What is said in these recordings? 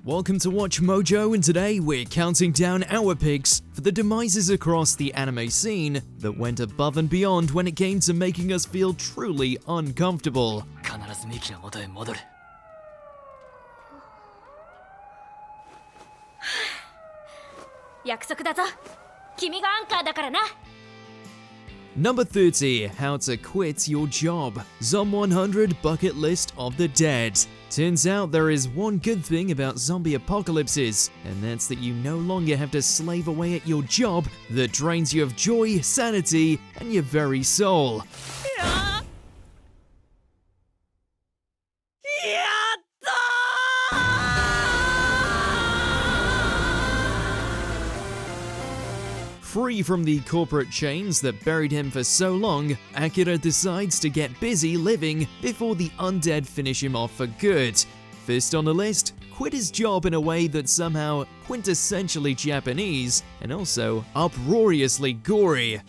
Welcome to Watch Mojo, and today we're counting down our picks for the demises across the anime scene that went above and beyond when it came to making us feel truly uncomfortable. Number 30, How to Quit Your Job. Zom 100 Bucket List of the Dead. Turns out there is one good thing about zombie apocalypses, and that's that you no longer have to slave away at your job that drains you of joy, sanity, and your very soul. Free from the corporate chains that buried him for so long, Akira decides to get busy living before the undead finish him off for good. First on the list, quit his job in a way that's somehow quintessentially Japanese and also uproariously gory.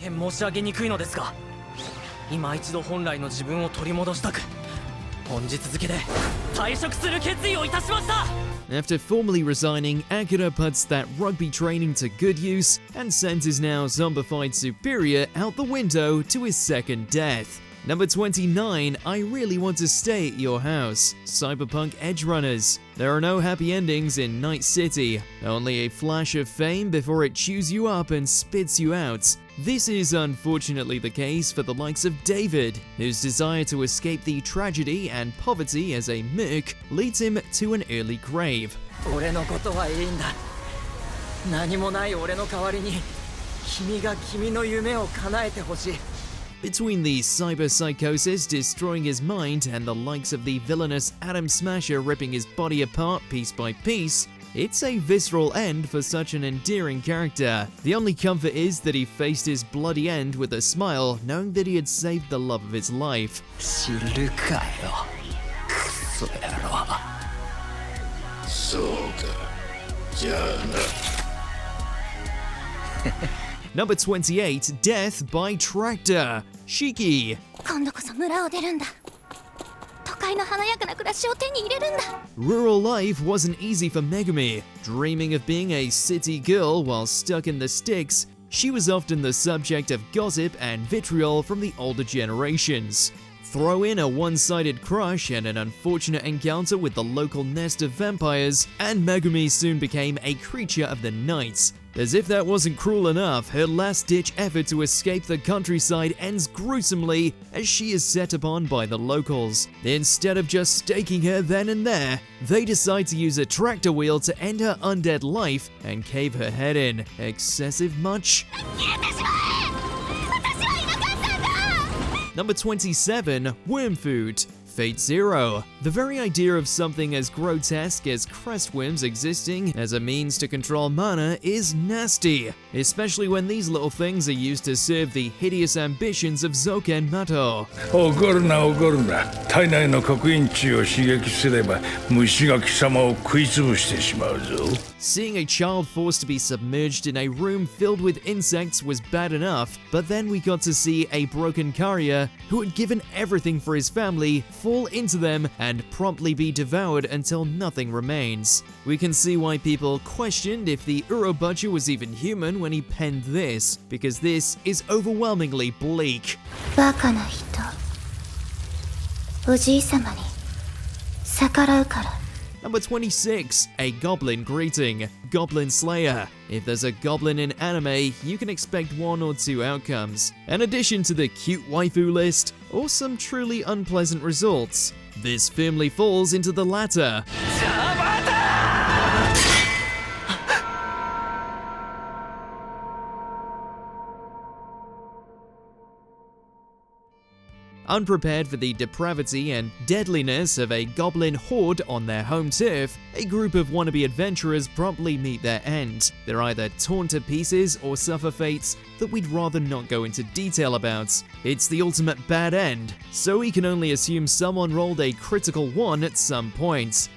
After formally resigning, Akira puts that rugby training to good use and sends his now zombified superior out the window to his second death. Number 29, I Really Want to Stay at Your House. Cyberpunk Edgerunners. There are no happy endings in Night City, only a flash of fame before it chews you up and spits you out. This is unfortunately the case for the likes of David, whose desire to escape the tragedy and poverty as a merc leads him to an early grave. Between the cyber-psychosis destroying his mind and the likes of the villainous Atom Smasher ripping his body apart piece by piece, it's a visceral end for such an endearing character. The only comfort is that he faced his bloody end with a smile, knowing that he had saved the love of his life. Number 28, Death by Tractor. Shiki. Rural life wasn't easy for Megumi. Dreaming of being a city girl while stuck in the sticks, she was often the subject of gossip and vitriol from the older generations. Throw in a one-sided crush and an unfortunate encounter with the local nest of vampires, and Megumi soon became a creature of the night. As if that wasn't cruel enough, her last-ditch effort to escape the countryside ends gruesomely as she is set upon by the locals. Instead of just staking her then and there, they decide to use a tractor wheel to end her undead life and cave her head in. Excessive much? Number 27, Worm Food. Fate Zero. The very idea of something as grotesque as crest worms existing as a means to control mana is nasty, especially when these little things are used to serve the hideous ambitions of Zoken Mato. Seeing a child forced to be submerged in a room filled with insects was bad enough, but then we got to see a broken Karya who had given everything for his family fall into them and promptly be devoured until nothing remains. We can see why people questioned if the Urobuchi was even human when he penned this, because this is overwhelmingly bleak. Number 26, A Goblin Greeting. Goblin Slayer. If there's a goblin in anime, you can expect one or two outcomes. An addition to the cute waifu list, or some truly unpleasant results. This firmly falls into the latter. Unprepared for the depravity and deadliness of a goblin horde on their home turf, a group of wannabe adventurers promptly meet their end. They're either torn to pieces or suffer fates that we'd rather not go into detail about. It's the ultimate bad end, so we can only assume someone rolled a critical 1 at some point.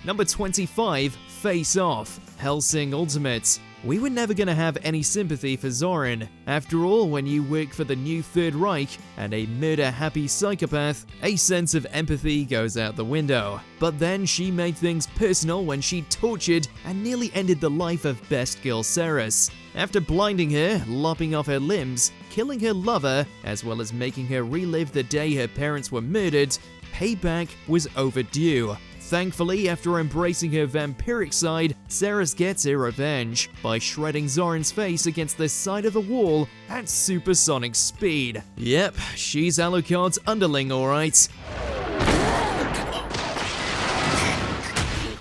Number 25, Face Off. Hellsing Ultimate. we were never gonna have any sympathy for Zoran. After all, when you work for the new Third Reich and a murder-happy psychopath, a sense of empathy goes out the window. But then she made things personal when she tortured and nearly ended the life of best girl Ceres. After blinding her, lopping off her limbs, killing her lover, as well as making her relive the day her parents were murdered, payback was overdue. Thankfully, after embracing her vampiric side, Ceres gets her revenge by shredding Zoran's face against the side of a wall at supersonic speed. Yep, she's Alucard's underling, alright.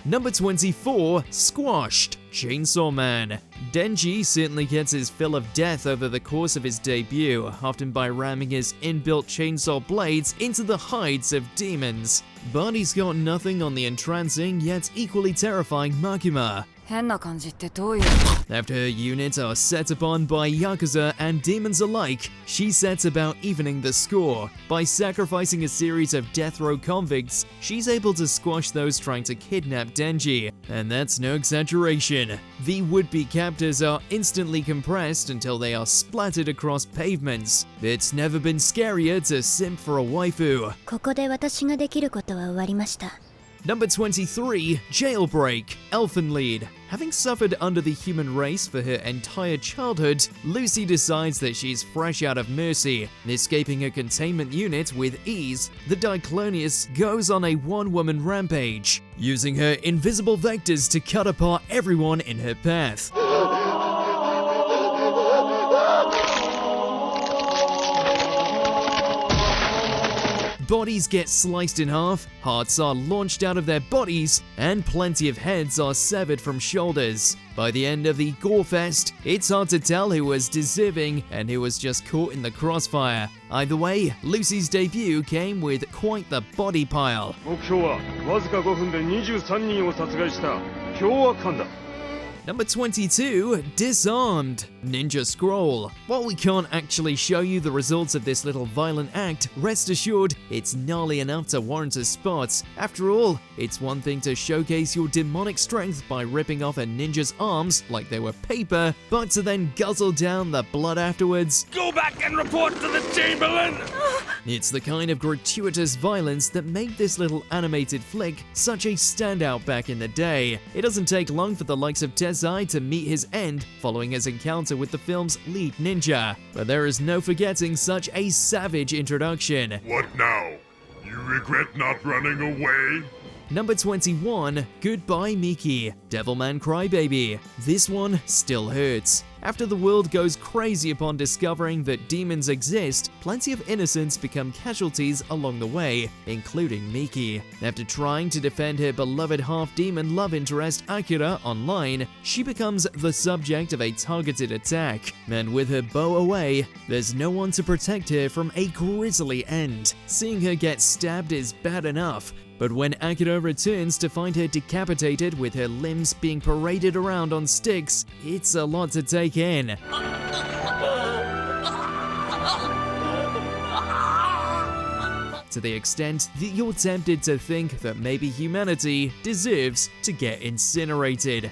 Number 24, Squashed, Chainsaw Man. Denji certainly gets his fill of death over the course of his debut, often by ramming his inbuilt chainsaw blades into the hides of demons. But he's got nothing on the entrancing yet equally terrifying Makima. After her units are set upon by Yakuza and demons alike, she sets about evening the score. By sacrificing a series of death row convicts, she's able to squash those trying to kidnap Denji. And that's no exaggeration. The would-be captors are instantly compressed until they are splattered across pavements. It's never been scarier to simp for a waifu. Number 23, Jailbreak, Elfen Lead. Having suffered under the human race for her entire childhood, Lucy decides that she's fresh out of mercy. Escaping her containment unit with ease, the Diclonius goes on a one-woman rampage, using her invisible vectors to cut apart everyone in her path. Bodies get sliced in half, hearts are launched out of their bodies, and plenty of heads are severed from shoulders. By the end of the Gore Fest, it's hard to tell who was deserving and who was just caught in the crossfire. Either way, Lucy's debut came with quite the body pile. Number 22, Disarmed, Ninja Scroll. While we can't actually show you the results of this little violent act, rest assured, it's gnarly enough to warrant a spot. After all, it's one thing to showcase your demonic strength by ripping off a ninja's arms like they were paper, but to then guzzle down the blood afterwards. Go back and report to the Chamberlain! It's the kind of gratuitous violence that made this little animated flick such a standout back in the day. It doesn't take long for the likes of Tessai to meet his end following his encounter with the film's lead ninja, but there is no forgetting such a savage introduction. What now? You regret not running away? Number 21, Goodbye Miki, Devilman Crybaby. This one still hurts. After the world goes crazy upon discovering that demons exist, plenty of innocents become casualties along the way, including Miki. After trying to defend her beloved half-demon love interest Akira online, she becomes the subject of a targeted attack. And with her bow away, there's no one to protect her from a grisly end. Seeing her get stabbed is bad enough, but when Akira returns to find her decapitated with her limbs being paraded around on sticks, it's a lot to take in. To the extent that you're tempted to think that maybe humanity deserves to get incinerated.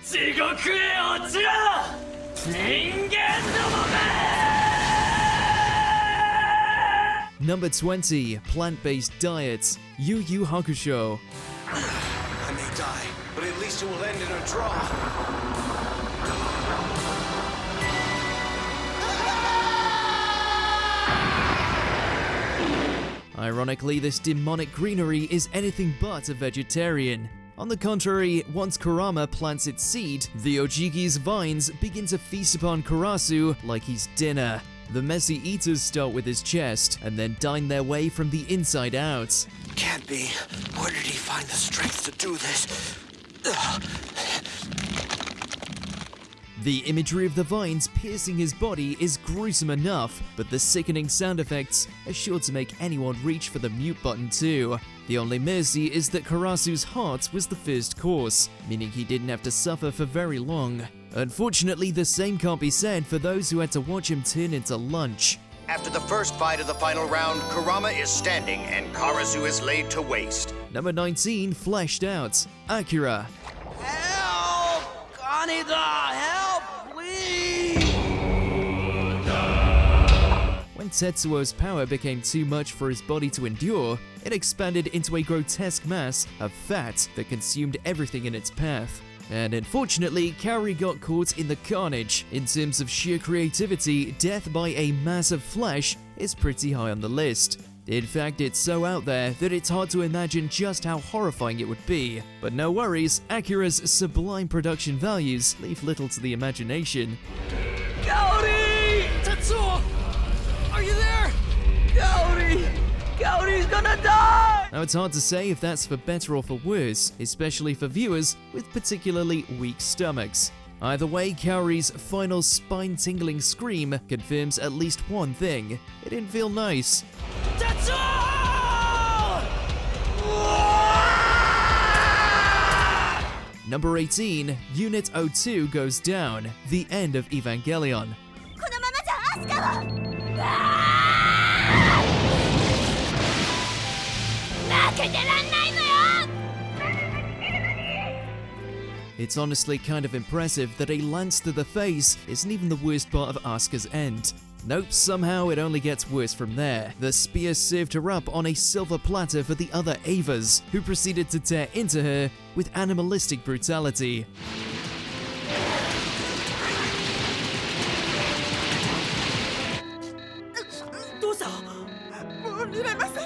Number 20, Plant-Based Diets, Yu Yu Hakusho. I may die, but at least it will end in a draw. Ironically, this demonic greenery is anything but a vegetarian. On the contrary, once Kurama plants its seed, the Ojigi's vines begin to feast upon Karasu like he's dinner. The messy eaters start with his chest, and then dine their way from the inside out. Can't be. Where did he find the strength to do this? Ugh. The imagery of the vines piercing his body is gruesome enough, but the sickening sound effects are sure to make anyone reach for the mute button too. The only mercy is that Karasu's heart was the first course, meaning he didn't have to suffer for very long. Unfortunately, the same can't be said for those who had to watch him turn into lunch. After the first fight of the final round, Kurama is standing and Karasu is laid to waste. Number 19, Fleshed Out, Akira. Help! Kaneda, help, please! Tetsuo's power became too much for his body to endure, it expanded into a grotesque mass of fat that consumed everything in its path. And unfortunately, Kaori got caught in the carnage. In terms of sheer creativity, death by a mass of flesh is pretty high on the list. In fact, it's so out there that it's hard to imagine just how horrifying it would be. But no worries, Akira's sublime production values leave little to the imagination. Gory! Tetsuo! Are you there? Gory! Gory's gonna die! Now, it's hard to say if that's for better or for worse, especially for viewers with particularly weak stomachs. Either way, Kaori's final spine-tingling scream confirms at least one thing: it didn't feel nice. Tetsuo! Number 18, Unit 02 goes down, the end of Evangelion. It's honestly kind of impressive that a lance to the face isn't even the worst part of Asuka's end. Nope, somehow it only gets worse from there. The spear served her up on a silver platter for the other Avas, who proceeded to tear into her with animalistic brutality.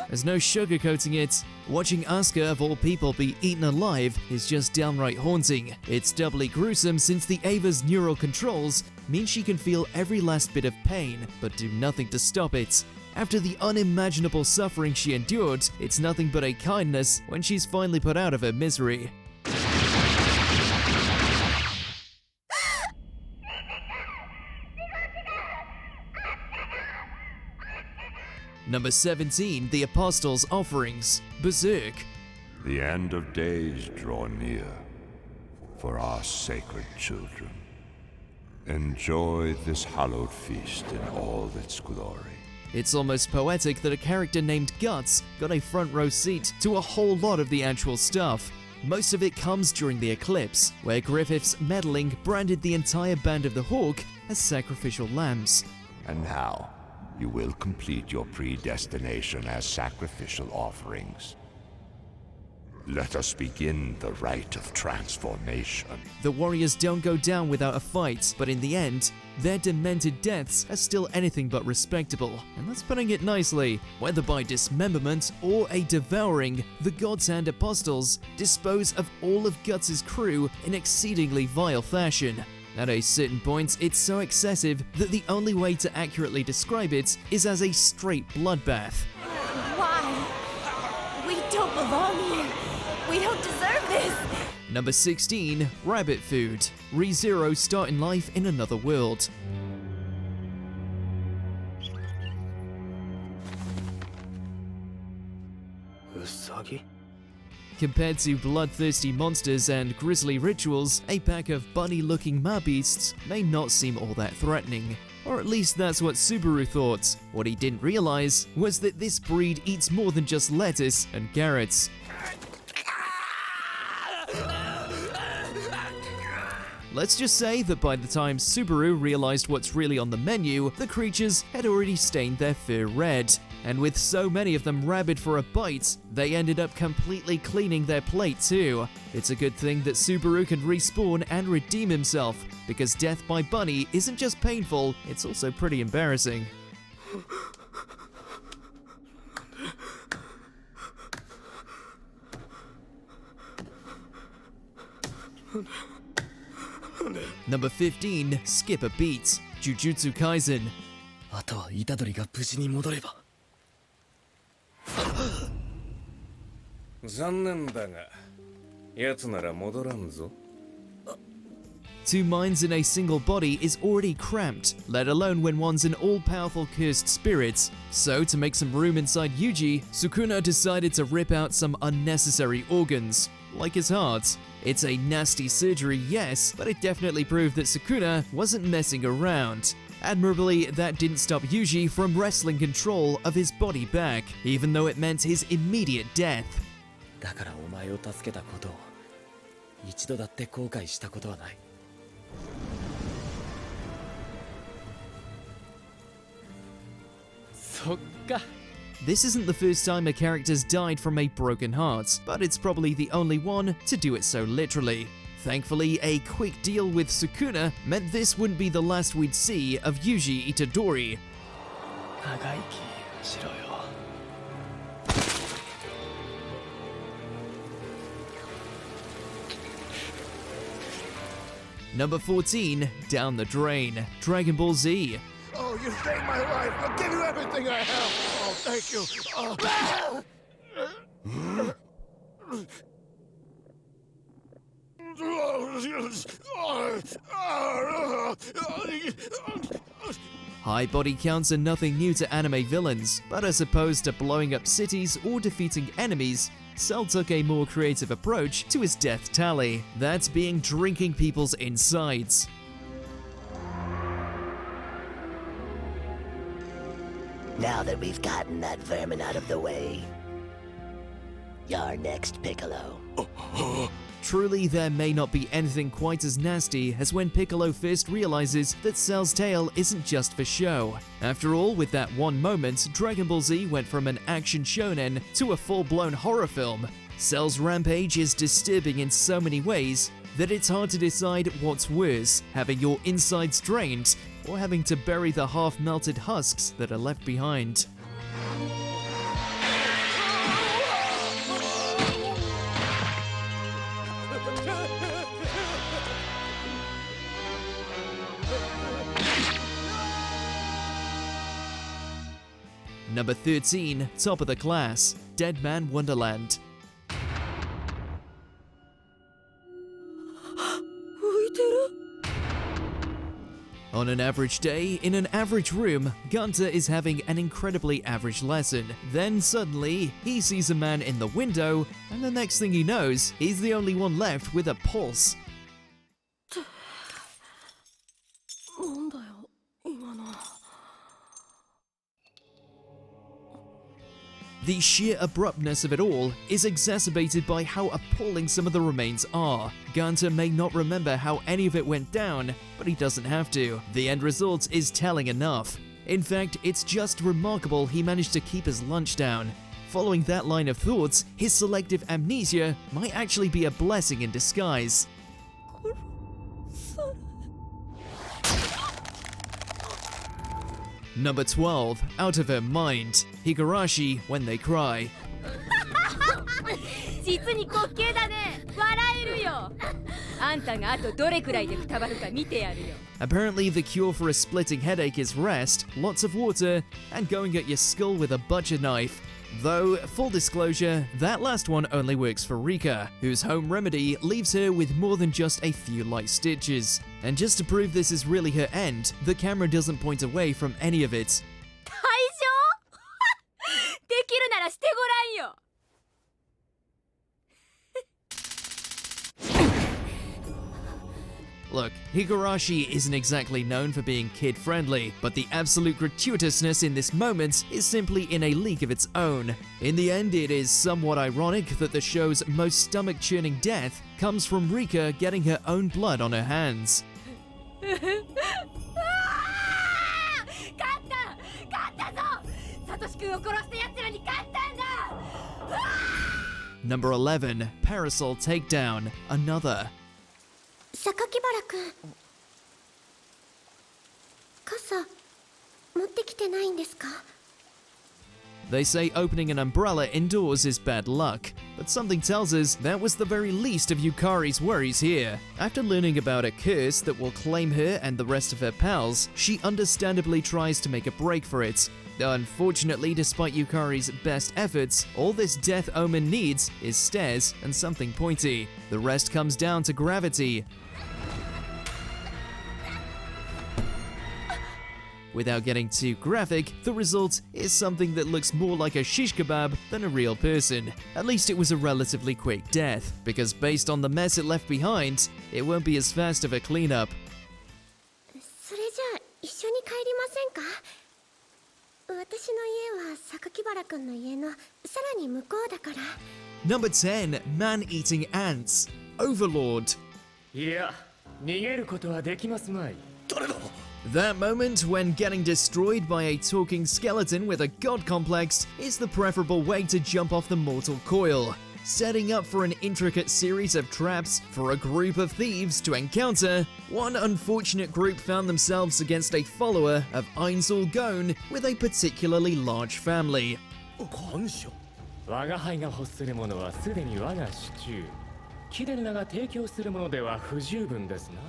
There's no sugarcoating it. Watching Asuka, of all people, be eaten alive is just downright haunting. It's doubly gruesome since the Ava's neural controls mean she can feel every last bit of pain, but do nothing to stop it. After the unimaginable suffering she endured, it's nothing but a kindness when she's finally put out of her misery. Number 17, The Apostles' Offerings, Berserk. The end of days draw near for our sacred children. Enjoy this hallowed feast in all its glory. It's almost poetic that a character named Guts got a front row seat to a whole lot of the actual stuff. Most of it comes during the eclipse, where Griffith's meddling branded the entire band of the Hawk as sacrificial lambs. And now, you will complete your predestination as sacrificial offerings. Let us begin the rite of transformation. The warriors don't go down without a fight, but in the end, their demented deaths are still anything but respectable. And that's putting it nicely. Whether by dismemberment or a devouring, the God's Hand Apostles dispose of all of Guts' crew in exceedingly vile fashion. At a certain point, it's so excessive that the only way to accurately describe it is as a straight bloodbath. Why? We don't belong here. We don't deserve this. Number 16, Rabbit Food, ReZero starting life in another world. Usagi? Compared to bloodthirsty monsters and grisly rituals, a pack of bunny-looking ma-beasts may not seem all that threatening. Or at least that's what Subaru thought. What he didn't realize was that this breed eats more than just lettuce and carrots. Let's just say that by the time Subaru realized what's really on the menu, the creatures had already stained their fur red. And with so many of them rabid for a bite, they ended up completely cleaning their plate too. It's a good thing that Subaru can respawn and redeem himself, because death by bunny isn't just painful, it's also pretty embarrassing. Number 15, Skip a Beat, Jujutsu Kaisen. あとは虎杖が無事に戻れば。残念だが、奴なら戻らんぞ。Two minds in a single body is already cramped, let alone when one's an all-powerful cursed spirit. So, to make some room inside Yuji, Sukuna decided to rip out some unnecessary organs, like his heart. It's a nasty surgery, yes, but it definitely proved that Sukuna wasn't messing around. Admirably, that didn't stop Yuji from wresting control of his body back, even though it meant his immediate death. だからお前を助けたことを一度だって後悔したことはない。そっか。 This isn't the first time a character's died from a broken heart, but it's probably the only one to do it so literally. Thankfully, a quick deal with Sukuna meant this wouldn't be the last we'd see of Yuji Itadori. 長生きしろよ。 Number 14, Down the Drain, Dragon Ball Z. Oh, you saved my life. I'll give you everything I have. Oh, thank you. High body counts are nothing new to anime villains, but as opposed to blowing up cities or defeating enemies, Cell took a more creative approach to his death tally, that being drinking people's insides. Now that we've gotten that vermin out of the way, you're next, Piccolo. Truly, there may not be anything quite as nasty as when Piccolo first realizes that Cell's tale isn't just for show. After all, with that one moment, Dragon Ball Z went from an action shonen to a full-blown horror film. Cell's rampage is disturbing in so many ways that it's hard to decide what's worse, having your insides drained or having to bury the half-melted husks that are left behind. Number 13, top of the class, Dead Man Wonderland. On an average day, in an average room, Gunter is having an incredibly average lesson. Then suddenly, he sees a man in the window, and the next thing he knows, he's the only one left with a pulse. The sheer abruptness of it all is exacerbated by how appalling some of the remains are. Gunter may not remember how any of it went down, but he doesn't have to. The end result is telling enough. In fact, it's just remarkable he managed to keep his lunch down. Following that line of thoughts, his selective amnesia might actually be a blessing in disguise. Number 12, Out of Her Mind, Higurashi When They Cry. Apparently the cure for a splitting headache is rest, lots of water, and going at your skull with a butcher knife. Though, full disclosure, that last one only works for Rika, whose home remedy leaves her with more than just a few light stitches. And just to prove this is really her end, the camera doesn't point away from any of it. Look, Higurashi isn't exactly known for being kid-friendly, but the absolute gratuitousness in this moment is simply in a league of its own. In the end, it is somewhat ironic that the show's most stomach-churning death comes from Rika getting her own blood on her hands. Number 11, Parasol Takedown, Another. 榊原くん、傘持ってきてないんですか? They say opening an umbrella indoors is bad luck, but something tells us that was the very least of Yukari's worries here. After learning about a curse that will claim her and the rest of her pals, she understandably tries to make a break for it. Unfortunately, despite Yukari's best efforts, all this death omen needs is stairs and something pointy. The rest comes down to gravity. Without getting too graphic, the result is something that looks more like a shish kebab than a real person. At least it was a relatively quick death, because based on the mess it left behind, it won't be as fast of a cleanup. それじゃあ一緒に帰りませんか? 私の家は榊原くんの家のさらに向こうだから。 Number 10, Man-Eating Ants, Overlord. いや、逃げることはできますまい。誰だ? That moment when getting destroyed by a talking skeleton with a god complex is the preferable way to jump off the mortal coil, setting up for an intricate series of traps for a group of thieves to encounter. One unfortunate group found themselves against a follower of Einzel Gone with a particularly large family. 我が輩が欲するものはすでに我が手中。貴殿らが提供するものでは不十分ですな。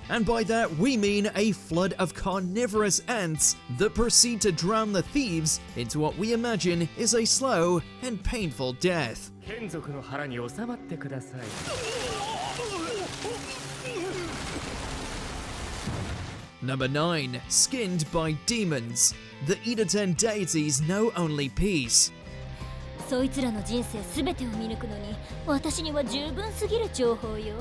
And by that, we mean a flood of carnivorous ants that proceed to drown the thieves into what we imagine is a slow and painful death. 眷属の腹に収まってください。Number 9. Skinned by demons. The Ida-ten deities know only peace. そいつらの人生すべてを見抜くのに私には十分すぎる情報よ。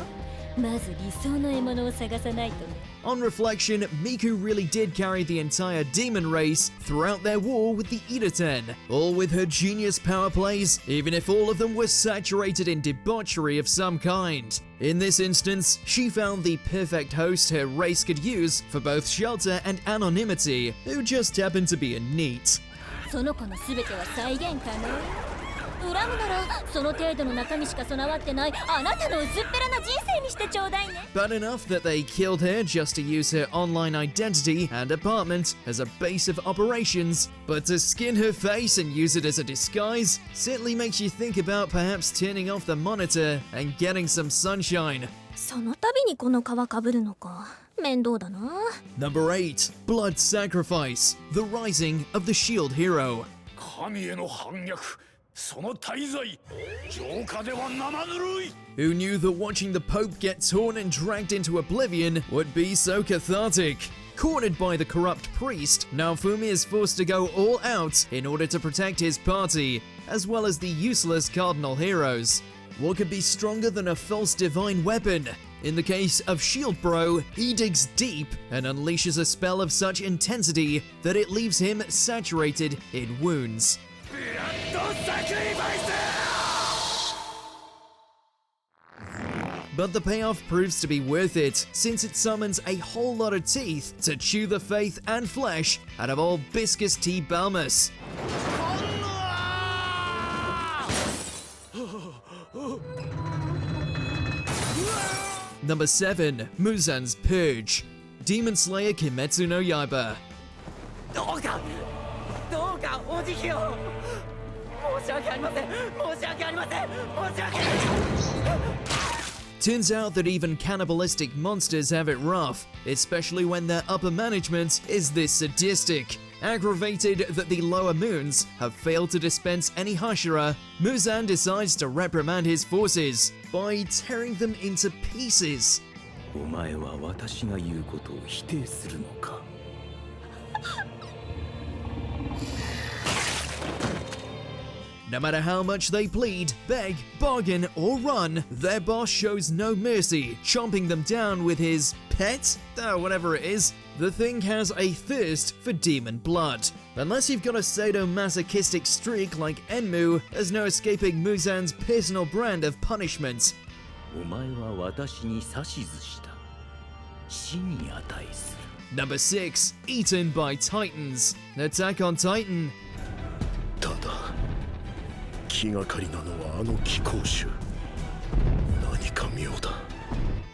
まず理想の獲物を探さないとね。On reflection, Miku really did carry the entire demon race throughout their war with the Ida-ten, all with her genius power plays, even if all of them were saturated in debauchery of some kind. In this instance, she found the perfect host her race could use for both shelter and anonymity, who just happened to be a NEET. その子のすべては再現可能。恨むならその程度の中身しか備わってないあなたの薄っぺらな人生にしてちょうだいね。Bad enough that they killed her just to use her online identity and apartment as a base of operations, but to skin her face and use it as a disguise certainly makes you think about perhaps turning off the monitor and getting some sunshine. その度にこの皮かぶるのか。面倒だな。Number 8. Blood Sacrifice. The Rising of the Shield Hero. 神への反逆。その大罪、浄化では生ぬるい。 Who knew that watching the Pope get torn and dragged into oblivion would be so cathartic? Cornered by the corrupt priest, Naofumi is forced to go all out in order to protect his party, as well as the useless cardinal heroes. What could be stronger than a false divine weapon? In the case of Shield Bro, he digs deep and unleashes a spell of such intensity that it leaves him saturated in wounds. But the payoff proves to be worth it, since it summons a whole lot of teeth to chew the faith and flesh out of old Biscus T. Balmus. Number 7. Muzan's Purge. Demon Slayer Kimetsu no Yaiba. どうかお慈悲を。申し訳ありません。申し訳ありません。申し訳ありません。 Turns out that even cannibalistic monsters have it rough, especially when their upper management is this sadistic. Aggravated that the lower moons have failed to dispense any Hashira, Muzan decides to reprimand his forces by tearing them into pieces. お前は私が言うことを否定するのか。No matter how much they plead, beg, bargain, or run, their boss shows no mercy, chomping them down with his pet? Whatever it is. The thing has a thirst for demon blood. Unless you've got a sadomasochistic streak like Enmu, there's no escaping Muzan's personal brand of punishment. お前は私に指図した。死に値する。Number 6. Eaten by Titans. Attack on Titan. ただ気がかりなのはあの貴公衆。何か妙だ。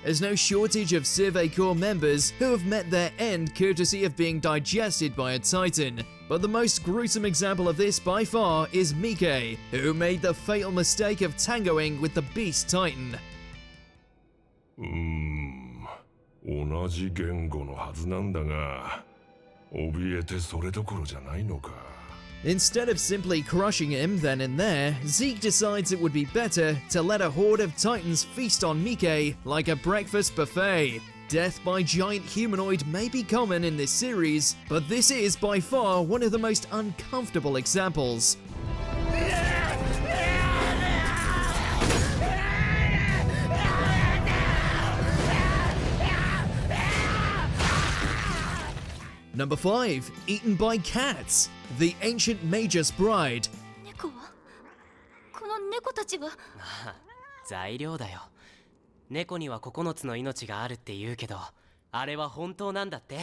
There's no shortage of Survey Corps members who have met their end courtesy of being digested by a Titan, but the most gruesome example of this by far is Mike, who made the fatal mistake of tangoing with the Beast Titan. 同じ言語のはずなんだが、怯えてそれどころじゃないのか。 Instead of simply crushing him then and there, Zeke decides it would be better to let a horde of titans feast on Mike like a breakfast buffet. Death by giant humanoid may be common in this series, but this is by far one of the most uncomfortable examples. Number 5. Eaten by cats. The ancient Magus Bride. 猫はこの猫たちは材料だよ。猫には9つの命があるって言うけど、あれは本当なんだって。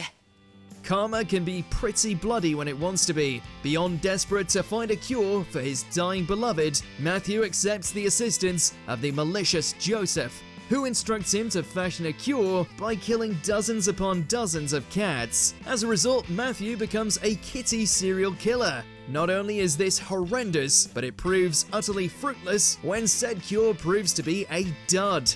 Karma can be pretty bloody when it wants to be. Beyond desperate to find a cure for his dying beloved, Matthew accepts the assistance of the malicious Joseph, who instructs him to fashion a cure by killing dozens upon dozens of cats. As a result, Matthew becomes a kitty serial killer. Not only is this horrendous, but it proves utterly fruitless when said cure proves to be a dud.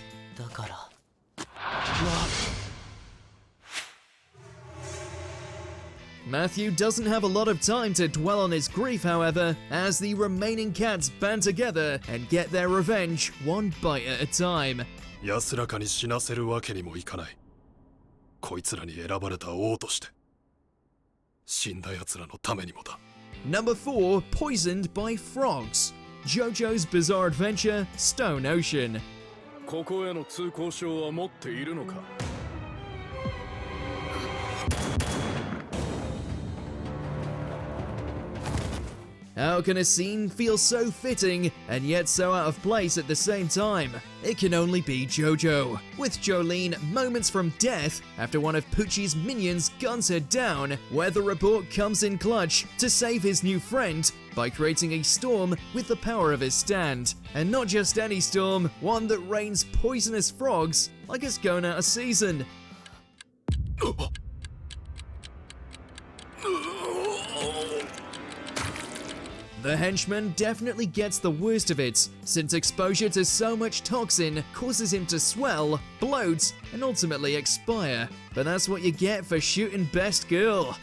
Matthew doesn't have a lot of time to dwell on his grief, however, as the remaining cats band together and get their revenge one bite at a time. 安らかに死なせるわけにもいかない。こいつらに選ばれた王として。死んだ奴らのためにもだ。Number 4, Poisoned by Frogs. JoJo's Bizarre Adventure, Stone Ocean. ここへの通行証は持っているのか? How can a scene feel so fitting and yet so out of place at the same time? It can only be JoJo, with Jolene moments from death after one of Pucci's minions guns her down, where the report comes in clutch to save his new friend by creating a storm with the power of his stand. And not just any storm, one that rains poisonous frogs like it's going out of season. The henchman definitely gets the worst of it, since exposure to so much toxin causes him to swell, bloat, and ultimately expire. But that's what you get for shooting best girl.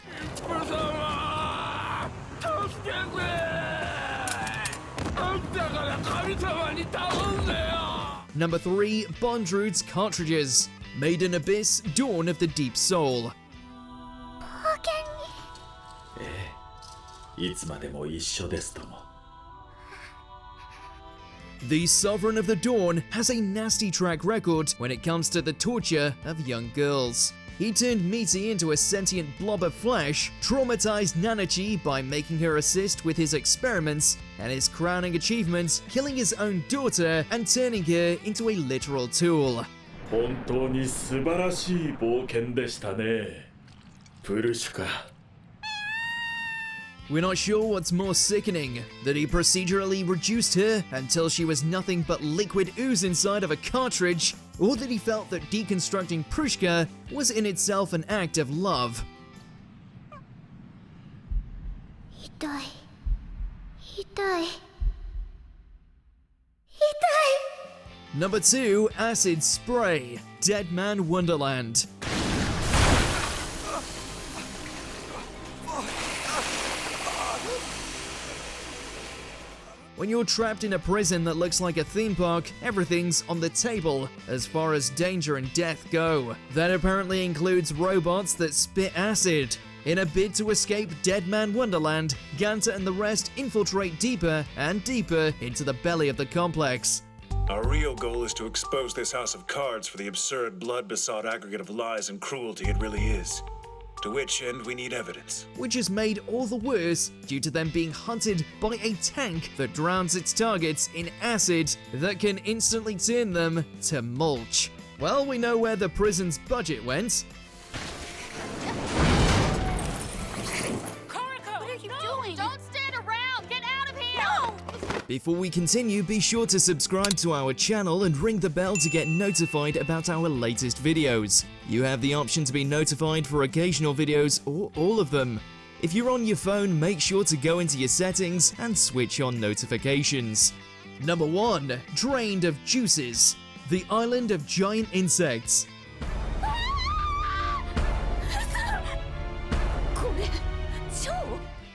Number 3, Bondrood's Cartridges. Made in Abyss, Dawn of the Deep Soul. The Sovereign of the Dawn has a nasty track record when it comes to the torture of young girls. He turned Meaty into a sentient blob of flesh, traumatized Nanachi by making her assist with his experiments, and his crowning achievement, killing his own daughter and turning her into a literal tool. 本当に素晴らしい冒険でしたね。プルシュか。 We're not sure what's more sickening, that he procedurally reduced her until she was nothing but liquid ooze inside of a cartridge, or that he felt that deconstructing Prushka was in itself an act of love. Number 2, Acid Spray, Dead Man Wonderland. When you're trapped in a prison that looks like a theme park, everything's on the table as far as danger and death go. That apparently includes robots that spit acid. In a bid to escape Dead Man Wonderland, Ganta and the rest infiltrate deeper and deeper into the belly of the complex. Our real goal is to expose this house of cards for the absurd, blood-besought aggregate of lies and cruelty it really is. To which end we need evidence. Which is made all the worse due to them being hunted by a tank that drowns its targets in acid that can instantly turn them to mulch. Well, we know where the prison's budget went. What are you doing? Don't stand around! Get out of here! No! Before we continue, be sure to subscribe to our channel and ring the bell to get notified about our latest videos. You have the option to be notified for occasional videos or all of them. If you're on your phone, make sure to go into your settings and switch on notifications. Number 1, Drained of Juices, the Island of Giant Insects.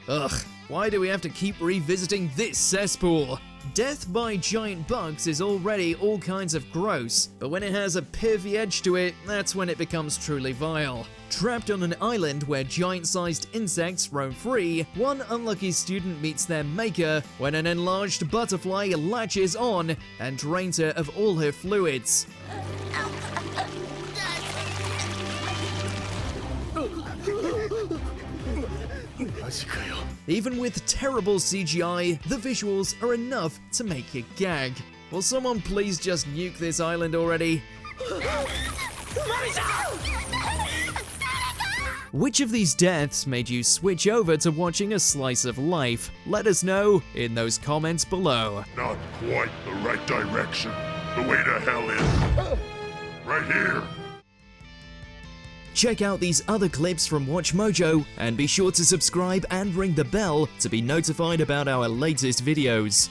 Ugh, why do we have to keep revisiting this cesspool? Death by giant bugs is already all kinds of gross, but when it has a pervy edge to it, that's when it becomes truly vile. Trapped on an island where giant-sized insects roam free, one unlucky student meets their maker when an enlarged butterfly latches on and drains her of all her fluids. Even with terrible CGI, the visuals are enough to make you gag. Will someone please just nuke this island already? Which of these deaths made you switch over to watching a slice of life? Let us know in those comments below. Not quite the right direction. The way to hell is right here. Check out these other clips from Watch Mojo and be sure to subscribe and ring the bell to be notified about our latest videos.